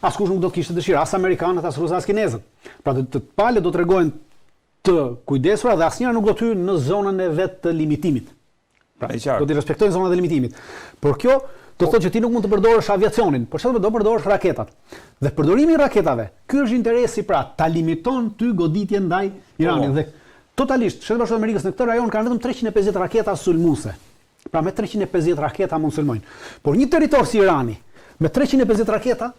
askush nuk do të kishte dëshirë, as amerikanët, as rusët, as kinezët. Pra të palët do të tregojnë të kujdesura dhe asnjëra nuk do të hyjë në zonën e vet të limitimit. Pra, do të respektojnë zonat e limitimit. Por kjo do të thotë që ti nuk mund të përdorësh aviacionin, por çfarë do përdorësh raketat. Dhe përdorimi i raketave, ky është interesi pra ta limiton ty goditjen ndaj Iranit dhe totalisht Shtetet Bashkuara të Amerikës në këtë rajon kanë vetëm 350 raketa sulmuese. Pra me 350 raketa mund sulmojnë. Por një territor si Irani me 350 raketa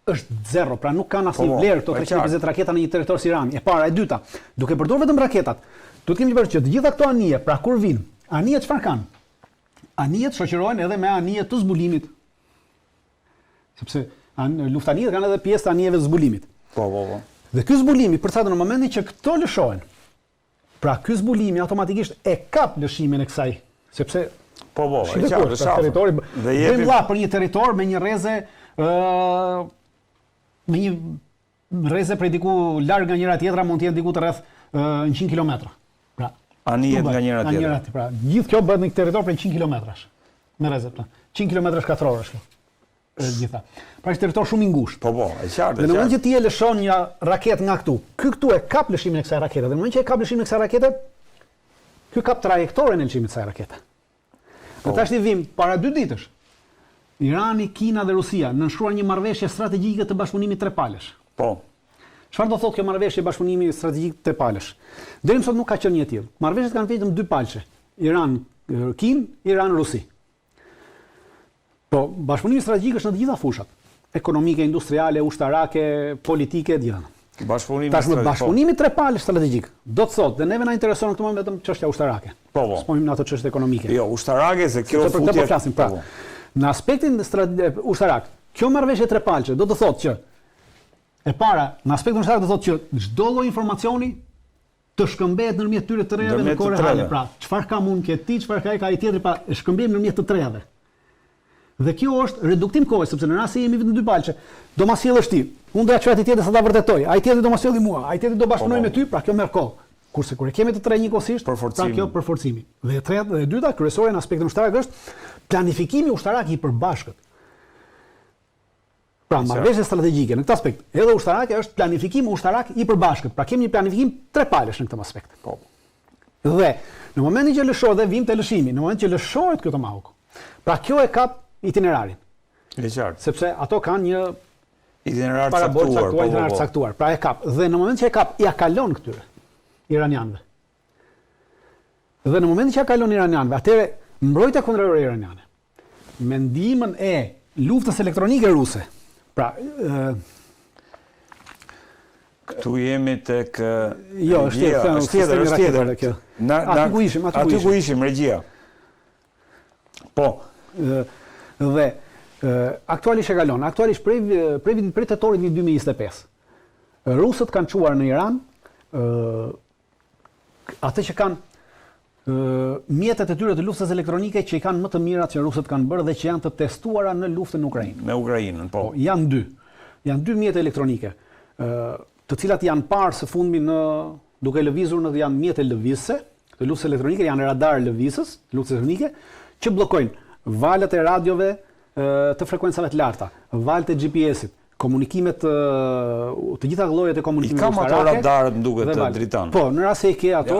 është zero, pra nuk kanë asnjë vlerë këto 350 raketa në një territor si Irani. E para, e dyta, duke përdorur vetëm raketat, do të kemi përshtypjen që të gjitha këto anije, pra kur vinë, anijet çfarë kanë? Anijet shoqërohen edhe me anijet të zbulimit. Sepse luftanijet kanë edhe pjesë të anijeve të zbulimit. Po. Dhe ky zbulimi, përsa në momentin që këto lëshohen, pra ky zbulimi automatikisht e kap lëshimin e kësaj, sepse e qartë. Dhe jemi për një territor me një rreze me një rreze prej diku larg nga njëra tjetra mund të jetë diku të rreth 100 kilometra. Pra, anijet nga njëra tjetra. Pra, gjithë kjo bëhet në një territor prej 100 kilometrash. Me rreze, pra. 100 kilometrash katrorësh kjo. Gjitha. Pra është territor shumë i ngushtë. E qartë. Dhe në moment që ti e lëshon një raketë nga këtu, ky këtu e kap lëshimin e kësaj rakete. Dhe në moment që e kap lëshimin e kësaj rakete, ky kap trajektoren e lëshimit të kësaj rakete. Dhe tash i vim para 2 ditësh. Irani, Kina dhe Rusia nënshkruan një marrëveshje strategjike të bashkëpunimit trepalësh. Çfarë do thotë kjo marrëveshje bashkëpunimi strategjik trepalësh? Deri më sot nuk ka qenë një e tillë. Marrëveshjet kanë vetëm 2 palçe. Iran, Kinë, Iran, Rusi. Po, bashkëpunimi strategjik është në të gjitha fushat. Ekonomike, industriale, ushtarake, politike, të gjitha. Bashkëpunimi trepalësh strategjik do të thotë, dhe neve na intereson në këtë moment vetëm çështja ushtarake. S'po në ato çështje ekonomike. Jo, ushtarake se kjo futje. Në aspektin ushtarak, kjo marrëveshje trepalçe do të thotë që e para, në aspektin ushtarak do të thotë që çdo lloj informacioni të shkëmbehet nëpërmjet tyre të rejave në kohë reale. Pra, çfarë ka mund ke ti, çfarë ka ai tjetri, pra shkëmbejmë nëpërmjet të trejave. Dhe kjo është reduktim kohës, sepse në rast se jemi vetëm 2 palçe, do ma sjellësh ti. Unë do ja çoj atij tjetrit sa ta vërtetoj. Ai tjetri do ma sjellë mua, ai tjetri do bashkëpunoj me ty, pra kjo merr kohë. Kurse kur e kemi të tre njëkohësisht, pra kjo përforcimi. Dhe e treta dhe e dyta, kryesore në aspektin ushtarak është planifikimi ushtarak i përbashkët. Pra, marrëveshje strategjike në këtë aspekt, edhe ushtarake është planifikimi ushtarak i përbashkët. Pra kemi një planifikim trepalësh në këtë aspekt. Dhe në momentin që lëshohet dhe vim të lëshimi, në momentin që lëshohet kjo tomahawk, pra kjo e kap itinerarin. Sepse ato kanë një itinerar caktuar, pra e kap. Dhe në momentin që e kap, ja kalon këtyre iranianëve. Dhe në momentin që ja kalon iranianëve, atëre mbrojtja kundërore iraniane, me ndihmën e luftës elektronike ruse. Pra, këtu jemi tek jo, është tjetër kjo. Aty ku ishim regjia. Po. Dhe aktualisht e kalon. Aktualisht prej tetorit vitit 2025. Rusët kanë çuar në Iran atë që kanë mjetet e tyre të luftës elektronike që i kanë më të mirat që rusët kanë bërë dhe që janë të testuara në luftën në Ukrainë. Me Ukrainën, po. Janë 2. Janë 2 mjete elektronike, të cilat janë parë së fundmi duke lëvizur në janë mjete lëvizëse, të luftës elektronike, janë radar lëvizës, luftës elektronike, që bllokojnë valët e radiove të frekuencave të larta, valët e GPS-it, komunikimet të gjitha llojet e komunikimit ushtarake. I kam ato radarët më duket të dritan. Po, në rast se i ke ato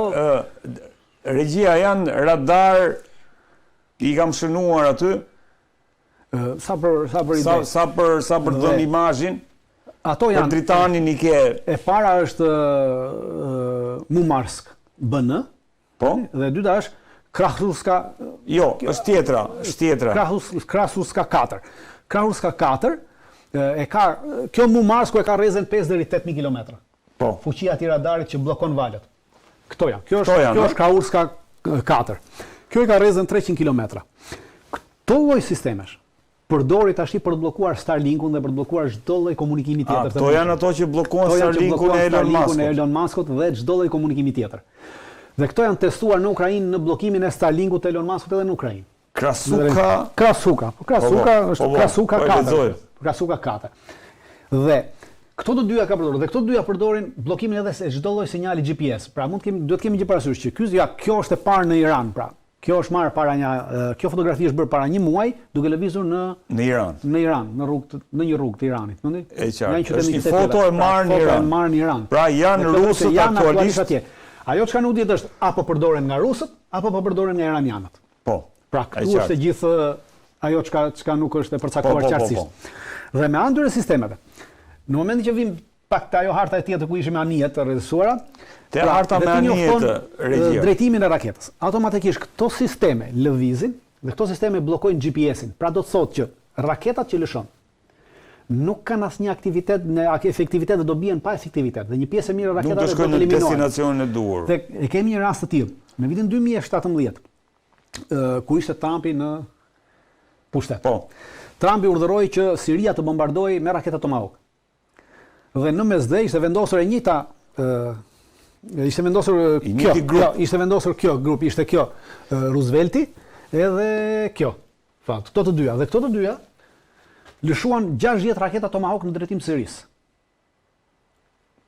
regjia janë radar i kam shënuar aty. Sa për ide. Sa për dhënë imazhin. Ato janë. Për dritanin i ke. E para është Mumarsk BN. Po. Dhe e dyta është Krahruska. Jo, është tjetra. Krahruska 4. Krahruska 4 kjo Mumarsku e ka rrezen 5 deri 8000 kilometra. Po. Fuqia e radarit që bllokon valët. Këto janë. Kjo është Krahruska 4. Kjo i ka rrezen 300 kilometra. Këto lloj sistemesh përdori tash për të bllokuar Starlinkun dhe për të bllokuar çdo lloj komunikimi tjetër. Këto janë ato që bllokojnë Starlinkun e Elon Muskut dhe çdo lloj komunikimi tjetër. Dhe këto janë testuar në Ukrainë në bllokimin e Starlinkut të Elon Muskut edhe në Ukrainë. Krasuka është Krasuka 4. Krasuka 4. Dhe këto të dyja ka përdorur dhe këto të dyja përdorin bllokimin edhe se çdo lloj sinjali GPS. Pra duhet kemi gjë parasysh që kjo është e parë në Iran, pra Kjo është marrë kjo fotografi është bërë para një muaj duke lëvizur në Iran. Në Iran, në një rrugë të Iranit, mundi? E qartë. Është një foto e marrë në Iran. Pra janë rusët aktualisht atje. Ajo çka nuk dihet është apo përdoren nga rusët apo po përdoren nga iranianët. Po. Pra këtu është gjithë ajo çka nuk është e përcaktuar qartësisht. Dhe me anë të sistemeve. Në momentin që vim pak te ajo harta e tjetër ku ishim anijet të rrjedhësuara, te harta me anijet regjio. Drejtimin e raketës. Automatikisht këto sisteme lëvizin dhe këto sisteme bllokojnë GPS-in. Pra do të thotë që raketat që lëshon nuk kanë asnjë aktivitet në efektivitet dhe do bien pa efektivitet. Dhe një pjesë e mirë e raketave do të eliminohen në destinacionin e duhur. Dhe e kemi një rast të tillë. Në vitin 2017, ku ishte Trumpi në pushtet. Po. Trumpi urdhëroi që Siria të bombardojë me raketa Tomahawk. Dhe në mesdhe ishte vendosur ishte vendosur kjo grup, ishte kjo Roosevelti edhe kjo. Fakt, këto të dyja. Dhe këto të dyja lëshuan 60 raketa Tomahawk në drejtim Siris.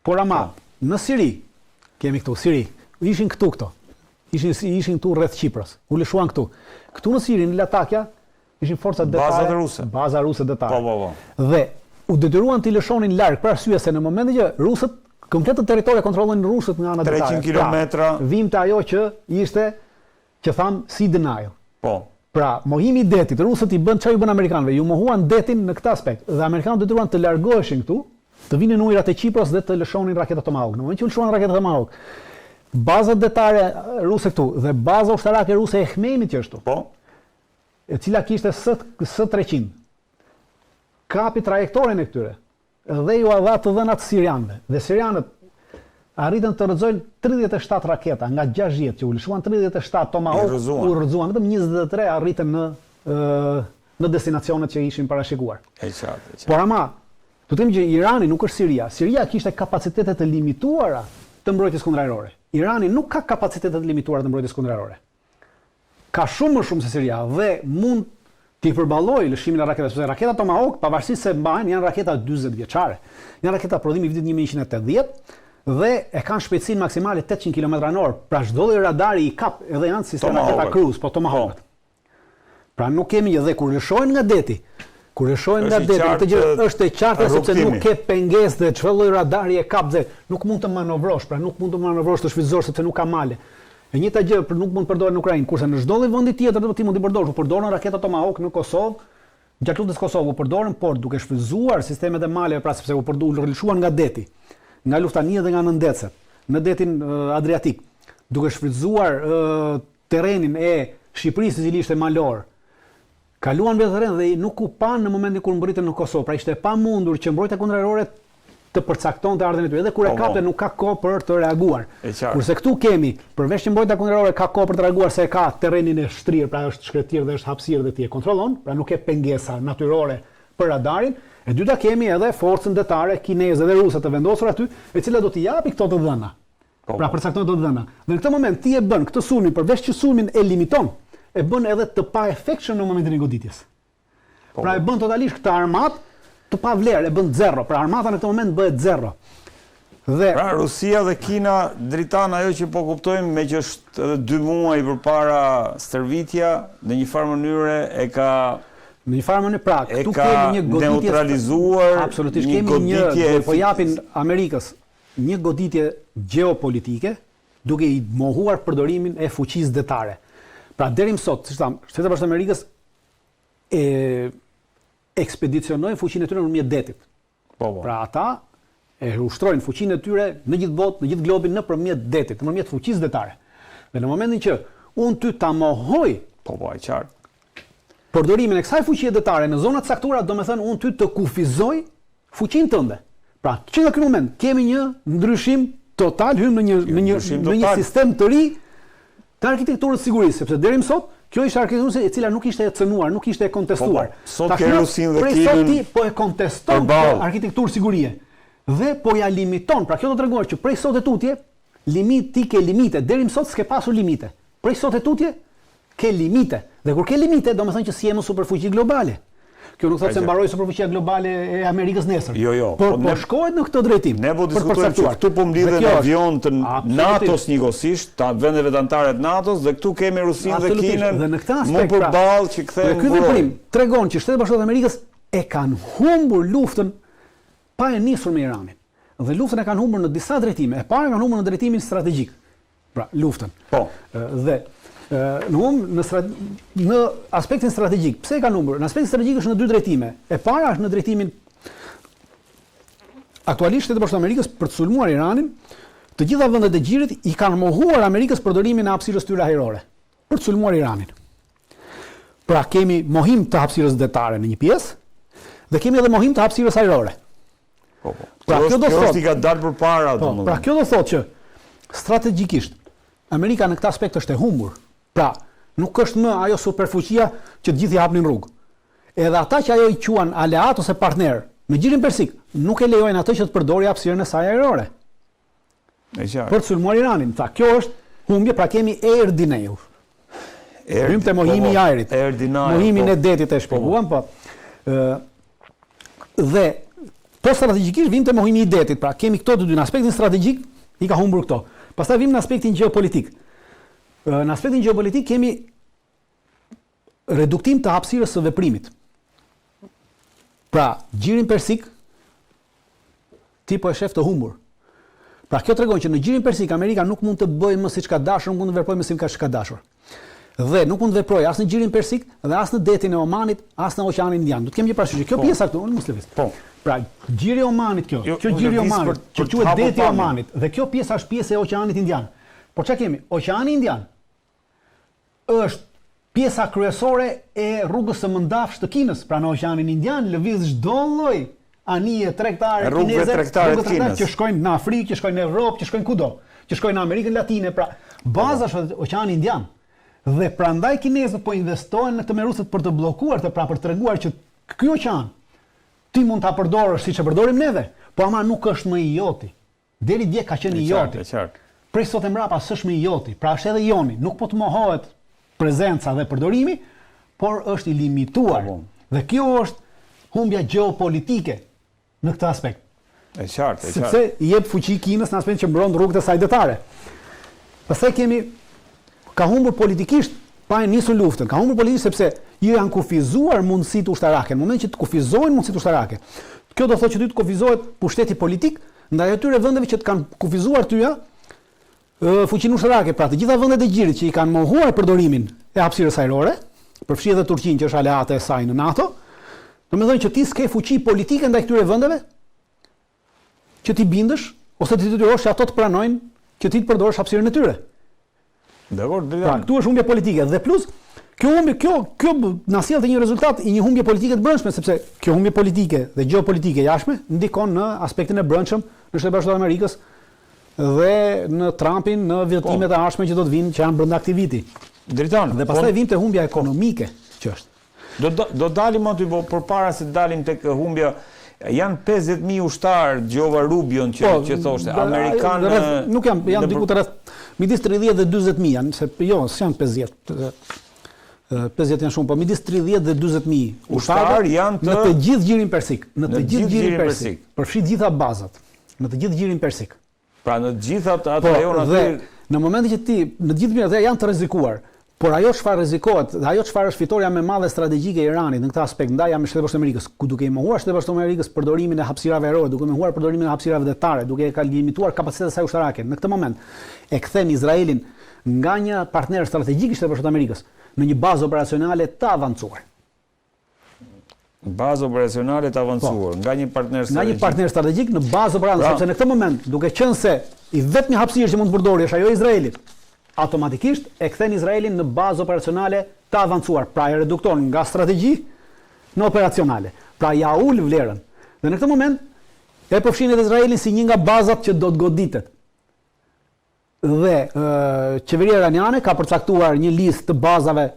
Por ama, në Siri, kemi këtu, Siri, ishin këto. Ishin këtu rreth Kipros. U lëshuan këtu. Këtu në Siri, në Latakja, ishin forcat detare. Baza ruse detare. Po. Dhe u detyruan të lëshonin larg për arsye se në momentin që rusët komplet territori kontrollojnë rusët nga ana detare. 300 kilometra. Vim te ajo që ishte që tham si denial. Po. Pra, mohimi i detit, rusët i bën çfarë i bën amerikanëve, ju mohuan detin në këtë aspekt. Dhe amerikanët detyruan të largoheshin këtu, të vinin në ujërat e Kipros dhe të lëshonin raketa Tomahawk. Në momentin që u lëshuan raketa Tomahawk, bazat detare ruse këtu dhe baza ushtarake ruse e Khmeimit që është këtu. Po. E cila kishte S-300. Kapi trajektorin e këtyre dhe ju dha të dhënat sirianëve. Dhe sirianët arritën të rrëzojnë 37 raketa nga 60 që u lëshuan 37 Tomahawk, u rrëzuan vetëm 23 arritën në destinacionet që ishin parashikuar. E qartë. Por ama, do të them që Irani nuk është Siria. Siria kishte kapacitete të limituara të mbrojtjes kundërajrore. Irani nuk ka kapacitete të limituara të mbrojtjes kundërajrore. Ka shumë më shumë se Siria dhe mund t'i përballoj lëshimin e raketave, sepse raketa Tomahawk, pavarësisht se mbajnë, janë raketa 40 vjeçare. Janë raketa prodhimi vitit 1980 dhe e kanë shpejtësinë maksimale 800 km/h. Pra çdo lloj radari i kap, edhe janë sisteme raketa cruise, po Tomahawk. Pra nuk kemi edhe kur lëshojnë nga deti. Kur lëshojnë nga deti, këtë gjë është e qartë sepse nuk ke pengesë dhe çdo lloj radari e kap dhe nuk mund të manovrosh, pra nuk mund të manovrosh të shfrytëzosh sepse nuk ka male. E njëjta gjë nuk mund të përdoren në Ukrainë, kurse në çdo lloj vendi tjetër do ti mund të përdorësh, përdorën raketa Tomahawk në Kosovë, gjatë lutjes Kosovë u përdorën, por duke shfrytëzuar sistemet e maleve, pra sepse u lëshuan nga deti, nga luftania dhe nga nëndecet, në detin Adriatik, duke shfrytëzuar terrenin e Shqipërisë, i cili ishte malor. Kaluan mbi terren dhe nuk u pan në momentin kur mbërritën në Kosovë, pra ishte pamundur që mbrojtja kundërajrore të përcaktonte ardhmën e tyre. Edhe kur e kapte nuk ka kohë për të reaguar. Kurse këtu kemi, përveç që mbrojtja kundërajrore ka kohë për të reaguar se ka terrenin e shtrirë, pra është shkretir dhe është hapësirë dhe ti e kontrollon, pra nuk ke pengesa natyrore për radarin. E dyta kemi edhe forcën detare kineze dhe ruse të vendosur aty, e cila do t'i japi këto të dhëna. Pra përcakton këto të dhëna. Dhe në këtë moment ti e bën këtë sulmin, përveç që sulmin e limiton, e bën edhe të pa efektshëm në momentin e goditjes. Pra e bën totalisht këtë armatë të pa vlerë, e bën zero. Pra armata në këtë moment bëhet zero. Dhe pra Rusia dhe Kina dritan ajo që po kuptojmë me që është edhe 2 muaj përpara stërvitja, në një farë mënyre e ka pra këtu kemi një goditje neutralizuar. Absolutisht kemi një po japin Amerikës një goditje gjeopolitike duke i mohuar përdorimin e fuqisë detare. Pra deri më sot, siç tham, Shtetet Bashkuara të Amerikës ekspedicionojnë fuqinë e tyre nëpërmjet detit. Pra ata e ushtrojnë fuqinë e tyre në gjithë botë, në gjithë globin nëpërmjet detit, nëpërmjet fuqisë detare. Dhe në momentin që unë ty ta mohoj, e qartë. Përdorimin e kësaj fuqie detare në zona të caktuara, domethënë unë ty të kufizoj fuqinë tënde. Pra, që në këtë moment kemi një ndryshim total, hym në një sistem të ri të arkitekturës sigurisë, sepse deri më sot kjo ishte arkitekturë e cila nuk ishte e cënuar, nuk ishte e kontestuar. Sot ke Rusin dhe Kinën po e konteston këtë arkitekturë sigurie dhe po ja limiton. Pra kjo do të treguar që prej sot e tutje ti ke limite. Deri më sot s'ke pasur limite. Prej sot e tutje ke limite. Dhe kur ke limite, domethënë që si je në superfuqi globale. Kjo nuk thotë se mbaroi superfuqia globale e Amerikës nesër. Jo. Po shkohet në këtë drejtim. Ne po diskutojmë që këtu po mblidhen avion të NATO-s njëkohësisht, të vendeve anëtare të NATO-s, dhe këtu kemi Rusinë dhe Kinën. Dhe në këtë aspekt përballë që kthehen. Ky veprim tregon që Shtetet Bashkuara të Amerikës e kanë humbur luftën pa e nisur me Iranin. Dhe luftën e kanë humbur në disa drejtime. E para kanë humbur në drejtimin strategjik. Pra, luftën. Po. Dhe në aspektin strategjik. Pse e kanë humbur? Në aspektin strategjik është në dy drejtime. E para është në drejtimin aktualisht Shtetet Bashkuara të Amerikës për të sulmuar Iranin, të gjitha vendet e gjirit i kanë mohuar Amerikës përdorimin e hapësirës tyre ajrore për të sulmuar Iranin. Pra kemi mohim të hapësirës detare në një pjesë dhe kemi edhe mohim të hapësirës ajrore. Po. Pra kjo do thotë ka dalë përpara, domethënë. Pra kjo do thotë që strategjikisht Amerika në këtë aspekt është e humbur. Pra, nuk është më ajo superfuqia që të gjithë i hapnin rrugë. Edhe ata që ajo i quan aleat ose partner në gjirin persik, nuk e lejojnë atë që të përdori hapësirën e saj ajrore. Për të sulmuar Iranin. Pra, kjo është humbje, pra kemi air denial. Hym te mohimi i ajrit. Mohimin e detit e shpjeguam, po. Dhe po strategjikisht vim te mohimi i detit. Pra, kemi këto të dy, në aspektin strategjik i ka humbur këto. Pastaj vim në aspektin gjeopolitik. Në aspektin gjeopolitik kemi reduktim të hapësirës së veprimit. Pra, gjirin persik ti po e shef të humbur. Pra, kjo tregon që në gjirin persik Amerika nuk mund të bëjë më siç ka dashur, nuk mund të veprojë më siç ka dashur. Dhe nuk mund të veprojë as në gjirin persik dhe as në detin e Omanit, as në Oqeanin Indian. Do të kemi një parasysh. Kjo pjesa këtu, unë mos lëviz. Po. Pra, gjiri i Omanit kjo gjiri i Omanit, që quhet deti i Omanit, dhe kjo pjesa është pjesë e Oqeanit Indian. Por çka kemi? Oqeani Indian është pjesa kryesore e rrugës së mëndafsh të Kinës. Pra në Oqeanin Indian lëviz çdo lloj anije tregtare kineze, që shkojnë në Afrikë, që shkojnë në Evropë, që shkojnë kudo, që shkojnë në Amerikën Latine. Pra, baza është Oqeani Indian. Dhe prandaj kinezët po investojnë në këtë merrusët për të bllokuar të, pra për treguar që ky oqean ti mund ta përdorësh siç e përdorim neve, po ama nuk është më i joti. Deri dje ka qenë i joti. Prej sot e mbrapa s'është më i joti. Pra është edhe joni, nuk po të mohohet prezenca dhe përdorimi, por është i limituar. Dhe kjo është humbja gjeopolitike në këtë aspekt. E qartë. Sepse i jep fuqi Kinës në aspekt që mbron rrugët e saj detare. Pastaj ka humbur politikisht pa e nisur luftën. Ka humbur politikisht sepse i janë kufizuar mundësitë ushtarake. Në moment që të kufizohen mundësitë ushtarake, kjo do thotë që ty të kufizohet pushteti politik ndaj atyre vendeve që të kanë kufizuar tyja fuqinë ushtarake. Pra, të gjitha vendet e gjirit që i kanë mohuar përdorimin e hapësirës ajrore, përfshi edhe Turqinë që është aleate e saj në NATO, domethënë që ti s'ke fuqi politike ndaj këtyre vendeve që ti bindesh ose ti detyrosh që ato të pranojnë që ti të përdorësh hapësirën e tyre. Pra, këtu është humbje politike dhe plus kjo na sjell një rezultat i një humbje politike të brendshme, sepse kjo humbje politike dhe gjeopolitike jashtme ndikon në aspektin e brendshëm në Shtetet Bashkuara të Amerikës dhe në Trumpin në vjetimet e ardhshme që do të vinë, që janë brenda këtij viti. Dritan. Dhe pastaj vim te humbja ekonomike që është. Do dalim aty, po përpara se të dalim tek humbja, janë 50.000 ushtar dëgjova Rubion që thoshte amerikanë nuk janë diku të rreth midis 30 dhe 40.000 janë, se jo, s'janë 50. 50 janë shumë, po midis 30 dhe 40.000 ushtar janë në të gjithë gjirin persik, në të gjithë gjirin persik, përfshi të gjitha bazat, në të gjithë gjirin persik. Pra në të gjitha ato janë aty. Në momentin që ti në të gjithë ato janë të rrezikuar, por ajo çfarë rrezikohet, dhe ajo çfarë është fitoria më e madhe strategjike e Iranit në këtë aspekt ndaj Shtetit Bashkuar të Amerikës, ku duke i mohuar Shtetit Bashkuar të Amerikës përdorimin e hapësirave ajrore, duke mohuar përdorimin e hapësirave detare, duke e limituar kapacitetin e saj ushtarake, në këtë moment e kthen Izraelin nga një partner strategjik i Shtetit Bashkuar të Amerikës në një bazë operacionale të avancuar. Bazë operacionale të avancuar, nga një partner strategjik në bazë operacionale, sepse në këtë moment, duke qenë se i vetmi hapësirë që mund të përdorë është ajo e Izraelit, automatikisht e kthen Izraelin në bazë operacionale të avancuar, pra e redukton nga strategji në operacionale. Pra ja ul vlerën. Dhe në këtë moment e përfshin edhe Izraelin si një nga bazat që do të goditet. Dhe qeveria iraniane ka përcaktuar një listë të bazave.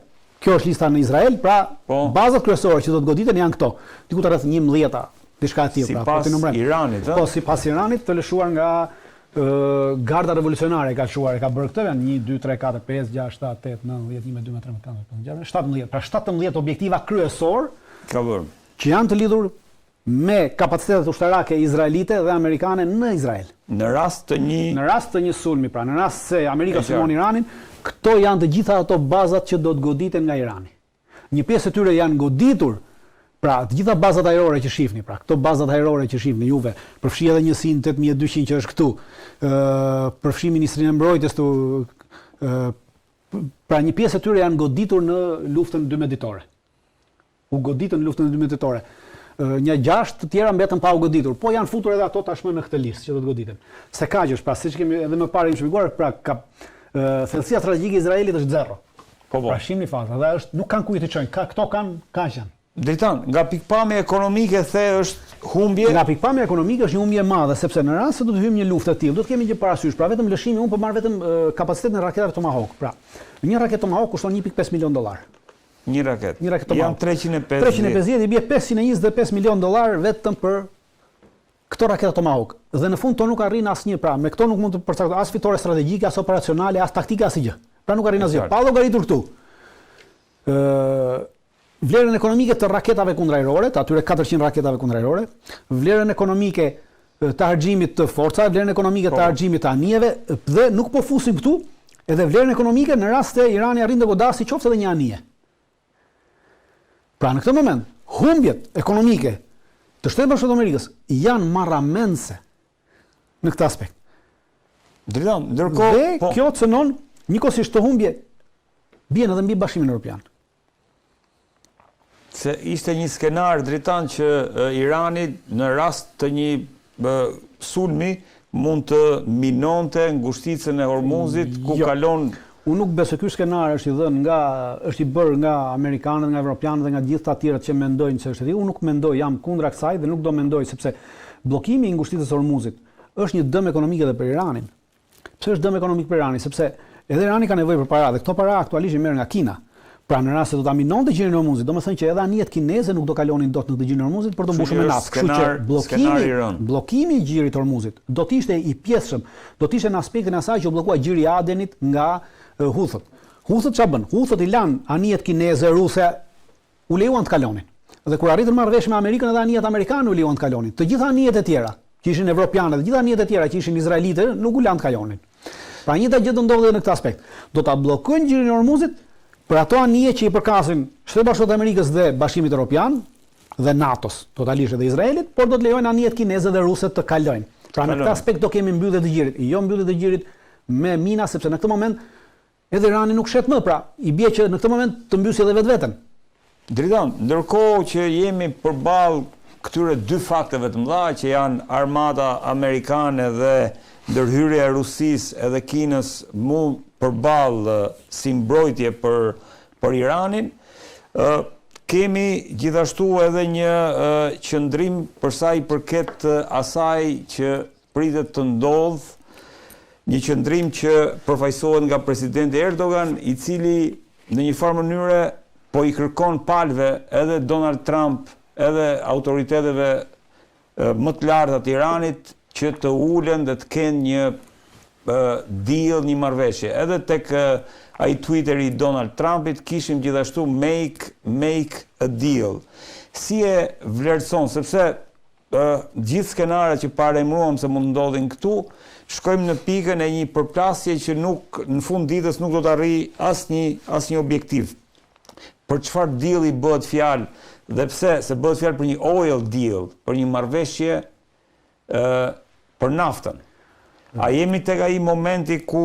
Kjo është lista në Izrael, pra bazat kryesore që do të goditen janë këto. Diku të rreth 11, diçka e tillë. Sipas Iranit, po sipas Iranit, të lëshuar nga Garda revolucionare ka lëshuar, ka bërë këtë, janë 1, 2, 3, 4, 5, 6, 7, 8, 9, 10, 11, 12, 13, 14, 15, 16, 17, pra 17 objektiva kryesor ka bërë që janë të lidhur me kapacitetet ushtarake izraelite dhe amerikane në Izrael. Në rast të një sulmi, pra në rast se Amerika sulmon Iranin, këto janë të gjitha ato bazat që do të goditen nga Irani. Një pjesë e tyre janë goditur, pra të gjitha bazat ajrore që shihni, pra këto bazat ajrore që shihni juve, përfshi edhe njësinë 8200 që është këtu, përfshi Ministrinë e Mbrojtjes pra një pjesë e tyre janë goditur në luftën ndërmjetëtore. U goditën në luftën ndërmjetëtore. Një 6 të tjera mbetën pa u goditur, po janë futur edhe ato tashmë në këtë listë që do të goditen. Se ka gjë, pra siç kemi edhe më parë shpjeguar, pra thellësia strategjike e Izraelit është 0. Pra shihni faza, dhe nuk kanë kujt të çojnë, këto kanë kaq janë. Dritan, nga pikpamja ekonomike është humbje? Nga pikpamja ekonomike është një humbje e madhe, sepse në rast se do të hyjmë një luftë të tillë, do të kemi gjë parasysh, pra vetëm lëshimi, unë po marr vetëm kapacitetin e raketave Tomahawk. Pra, një raketë Tomahawk kushton $1.5 milion. Një raketë. Tomahawk. Janë 350. 350 i bie $525 milion vetëm për këto raketë Tomahawk. Dhe në fund to nuk arrin asnjë, pra me këto nuk mund të përcaktojë as fitore strategjike, as operacionale, as taktike, as gjë. Pra nuk arrin asgjë. Pa llogaritur këtu. Vlerën ekonomike të raketave kundërajrore, të atyre 400 raketave kundërajrore, vlerën ekonomike të harxhimit të forcave, vlerën ekonomike të harxhimit të anijeve, dhe nuk po fusim këtu, edhe vlerën ekonomike në rast se Irani arrin të godasi qoftë edhe një anije. Pra në këtë moment, humbjet ekonomike të Shtetit Bashkuar të Amerikës janë marramense në këtë aspekt. Dritan, ndërkohë kjo cënon njëkohësisht të humbje bien edhe mbi Bashkimin Evropian. Se ishte një skenar, Dritan, që Irani në rast të një sulmi mund të minonte ngushticën e Hormuzit ku kalon. Unë nuk besoj ky skenar është i bërë nga amerikanët, nga evropianët dhe nga gjithë të tjerët që mendojnë se është e tillë. Unë nuk mendoj, jam kundra kësaj dhe nuk do mendoj, sepse bllokimi i ngushticës së Hormuzit është një dëm ekonomik edhe për Iranin. Pse është dëm ekonomik për Iranin? Sepse edhe Irani ka nevojë për para dhe këto para aktualisht i merr nga Kina. Pra në rast se do ta minonte gjirin e Hormuzit, domethënë që edhe anijet kineze nuk do kalonin dot në këtë gjirin e Hormuzit për të mbushur me naftë. Kështu që bllokimi i gjirit Hormuzit do të ishte i pjesshëm, do të ishte në aspektin e asaj që u bllokua gjiri i Adenit nga Huthët. Huthët çfarë bën? Huthët i lanë anijet kineze, ruse, u lejuan të kalonin. Dhe kur arritën marrëveshje me Amerikën, edhe anijet amerikanë u lejuan të kalonin. Të gjitha anijet e tjera, që ishin evropiane, të gjitha anijet e tjera që ishin izraelite, nuk u lanë të kalonin. Pra njëjta gjë do ndodhte në këtë aspekt. Do ta bllokojnë gjirin e Hormuzit për ato anije që i përkasin Shtetit Bashkuar të Amerikës dhe Bashkimit Evropian dhe NATO-s, totalisht edhe Izraelit, por do të lejojnë anijet kineze dhe ruse të kalojnë. Pra në këtë aspekt do kemi mbyllje të gjirit, jo mbyllje të gjirit me mina, sepse në këtë moment edhe Irani nuk shet më, pra i bie që në këtë moment të mbysë edhe vetveten. Dritan, ndërkohë që jemi përballë këtyre dy fakteve të mëdha që janë armata amerikane dhe ndërhyrja e Rusisë edhe Kinës përballë si mbrojtje për Iranin, kemi gjithashtu edhe një qëndrim për sa i përket asaj që pritet të ndodh, një qëndrim që përfaqësohet nga presidenti Erdogan, i cili në një farë mënyre po i kërkon palëve edhe Donald Trump, edhe autoriteteve më të larta të Iranit që të ulen dhe të kenë një deal, një marrëveshje. Edhe tek ai Twitteri i Donald Trumpit kishim gjithashtu make a deal. Si e vlerëson, sepse gjithë skenaret që paremruam se mund ndodhin këtu, shkojmë në pikën e një përplasje që nuk në fund ditës nuk do të arrijë asnjë objektiv. Për çfarë deali bëhet fjalë dhe pse? Se bëhet fjalë për një oil deal, për një marrëveshje për naftën. A jemi tek ai momenti ku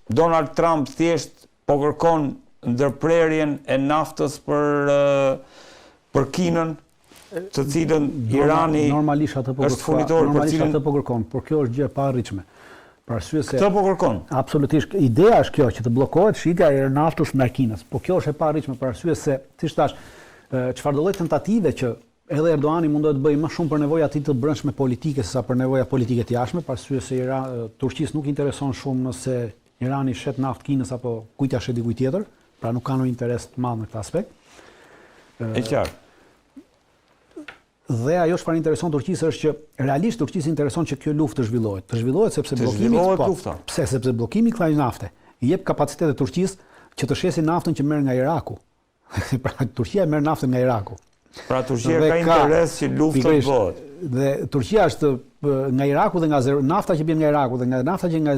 Donald Trump thjesht po kërkon ndërprerjen e naftës për Kinën, të cilën Irani normalisht atë po kërkon, por kjo është gjë e paarritshme. Për arsye se këtë po kërkon. Absolutisht, ideja është kjo që të bllokohet shitja e naftës nga Kinës, por kjo është e paarritshme për arsye se, siç thash, çfarëdo lloj tentative që edhe Erdoani mundohet të bëjë më shumë për nevojat e tij të brendshme politike sesa për nevojat politike të jashtme, për arsye se Turqisë nuk intereson shumë nëse Irani shet naftë Kinës apo kujt ja shet dikujt tjetër, pra nuk ka ndonjë interes të madh në këtë aspekt. E qartë. Dhe ajo çfarë intereson Turqisë është që realisht Turqisë intereson që kjo luftë të zhvillohet. Të zhvillohet sepse bllokimi sepse bllokimi i kësaj nafte i jep kapacitetet Turqisë që të shesë naftën që merr nga Iraku. Pra Turqia merr naftën nga Iraku. Pra Turqia ka interes që lufta të bëhet. Dhe Turqia është nga Iraku dhe nga nafta që bën nga Iraku dhe nga nafta që nga